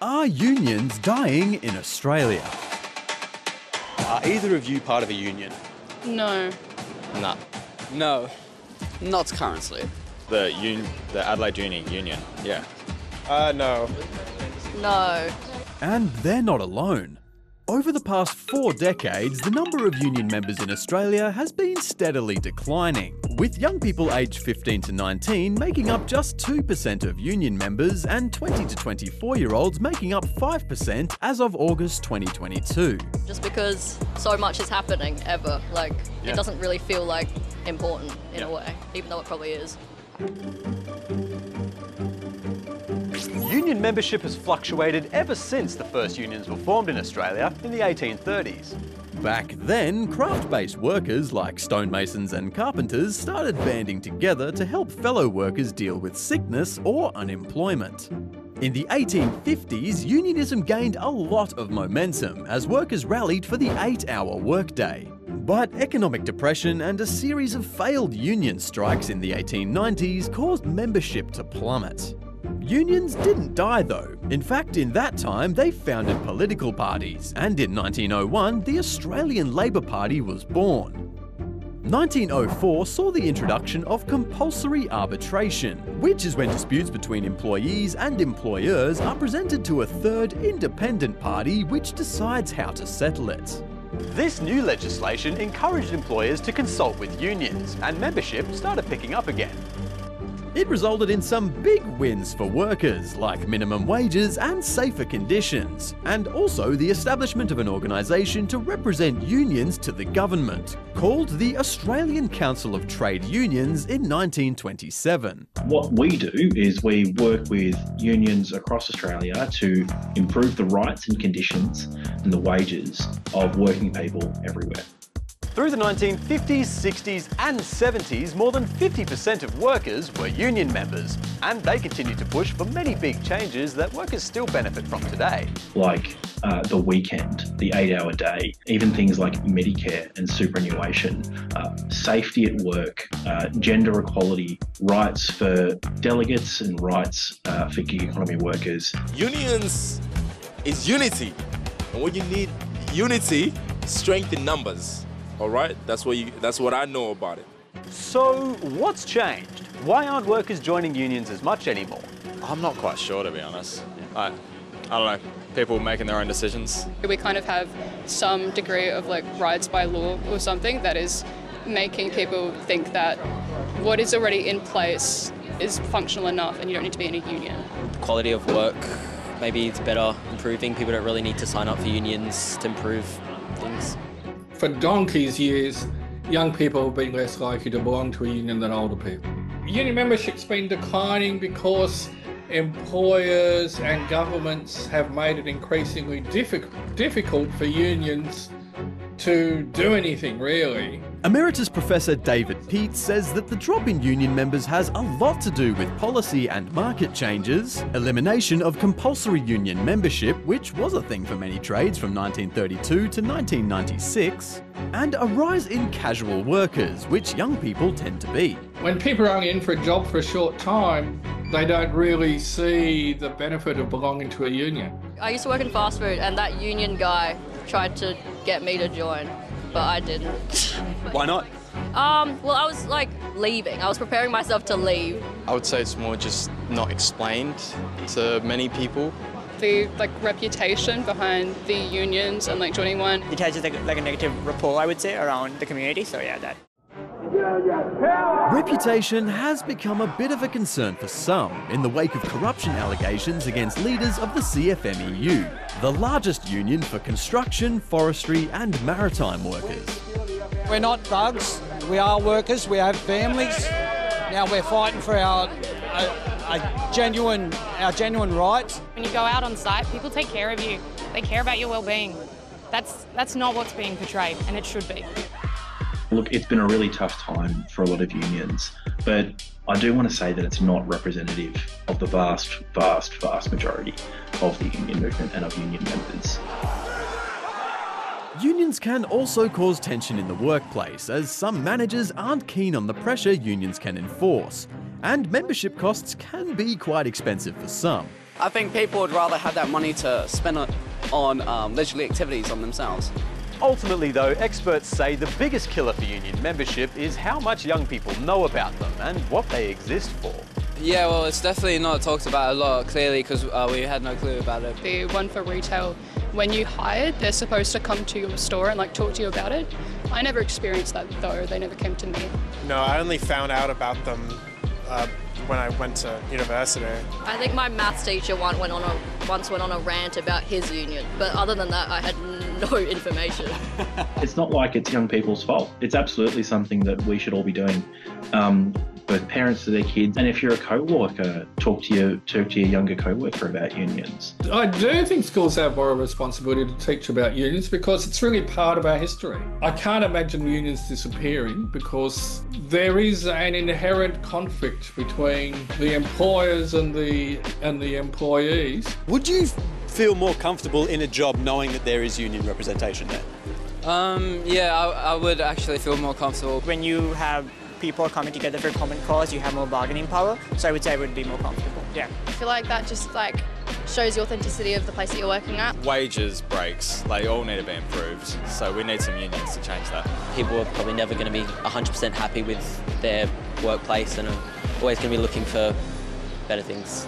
Are unions dying in Australia? Are either of you part of a union? No. No. No. Not currently. The Adelaide Uni Union, yeah. No. No. And they're not alone. Over the past 4 decades, the number of union members in Australia has been steadily declining, with young people aged 15 to 19 making up just 2% of union members and 20 to 24-year-olds making up 5% as of August 2022. Just because so much is happening ever, it doesn't really feel like important in a way, even though it probably is. Union membership has fluctuated ever since the first unions were formed in Australia in the 1830s. Back then, craft-based workers like stonemasons and carpenters started banding together to help fellow workers deal with sickness or unemployment. In the 1850s, unionism gained a lot of momentum as workers rallied for the 8-hour workday. But economic depression and a series of failed union strikes in the 1890s caused membership to plummet. Unions didn't die though. In fact, in that time, they founded political parties, and in 1901, the Australian Labor Party was born. 1904 saw the introduction of compulsory arbitration, which is when disputes between employees and employers are presented to a third independent party which decides how to settle it. This new legislation encouraged employers to consult with unions, and membership started picking up again. It resulted in some big wins for workers, like minimum wages and safer conditions, and also the establishment of an organisation to represent unions to the government, called the Australian Council of Trade Unions in 1927. What we do is we work with unions across Australia to improve the rights and conditions and the wages of working people everywhere. Through the 1950s, 60s and 70s, more than 50% of workers were union members, and they continue to push for many big changes that workers still benefit from today. Like the weekend, the 8-hour day, even things like Medicare and superannuation, safety at work, gender equality, rights for delegates and rights for gig economy workers. Unions is unity, and when you need unity, strength in numbers. All right, that's what I know about it. So what's changed? Why aren't workers joining unions as much anymore? I'm not quite sure, to be honest. I don't know, people making their own decisions. We kind of have some degree of rights by law or something that is making people think that what is already in place is functional enough and you don't need to be in a union. Quality of work, maybe it's better improving. People don't really need to sign up for unions to improve things. For donkey's years, young people have been less likely to belong to a union than older people. Union membership's been declining because employers and governments have made it increasingly difficult for unions to do anything, really. Emeritus Professor David Peat says that the drop in union members has a lot to do with policy and market changes, elimination of compulsory union membership, which was a thing for many trades from 1932 to 1996, and a rise in casual workers, which young people tend to be. When people are only in for a job for a short time, they don't really see the benefit of belonging to a union. I used to work in fast food, and that union guy tried to get me to join, but I didn't. Why not? Well, I was leaving. I was preparing myself to leave. I would say it's more just not explained to many people. The reputation behind the unions and joining one. It has just a negative rapport, I would say, around the community, so yeah, that. Reputation has become a bit of a concern for some in the wake of corruption allegations against leaders of the CFMEU, the largest union for construction, forestry and maritime workers. We're not thugs, we are workers, we have families. Now we're fighting for our genuine rights. When you go out on site, people take care of you. They care about your well-being. That's not what's being portrayed, and it should be. Look, it's been a really tough time for a lot of unions, but I do want to say that it's not representative of the vast majority of the union movement and of union members. Unions can also cause tension in the workplace, as some managers aren't keen on the pressure unions can enforce, and membership costs can be quite expensive for some. I think people would rather have that money to spend it on leisurely activities on themselves. Ultimately though, experts say the biggest killer for union membership is how much young people know about them and what they exist for. Yeah, well, it's definitely not talked about a lot, clearly, because we had no clue about it. The one for retail, when you hired, they're supposed to come to your store and like talk to you about it. I never experienced that though, they never came to me. No, I only found out about them when I went to university. I think my maths teacher once went on a rant about his union, but other than that, I had no information. It's not like it's young people's fault. It's absolutely something that we should all be doing. Both parents to their kids, and if you're a co-worker, talk to your younger co-worker about unions. I do think schools have more of a responsibility to teach about unions because it's really part of our history. I can't imagine unions disappearing because there is an inherent conflict between the employers and the employees. Would you feel more comfortable in a job knowing that there is union representation there? Yeah, I would actually feel more comfortable. When you have people coming together for a common cause, you have more bargaining power. So I would say I would be more comfortable. Yeah. I feel like that just like shows the authenticity of the place that you're working at. Wages breaks, they all need to be improved. So we need some unions to change that. People are probably never going to be 100% happy with their workplace and are always going to be looking for better things.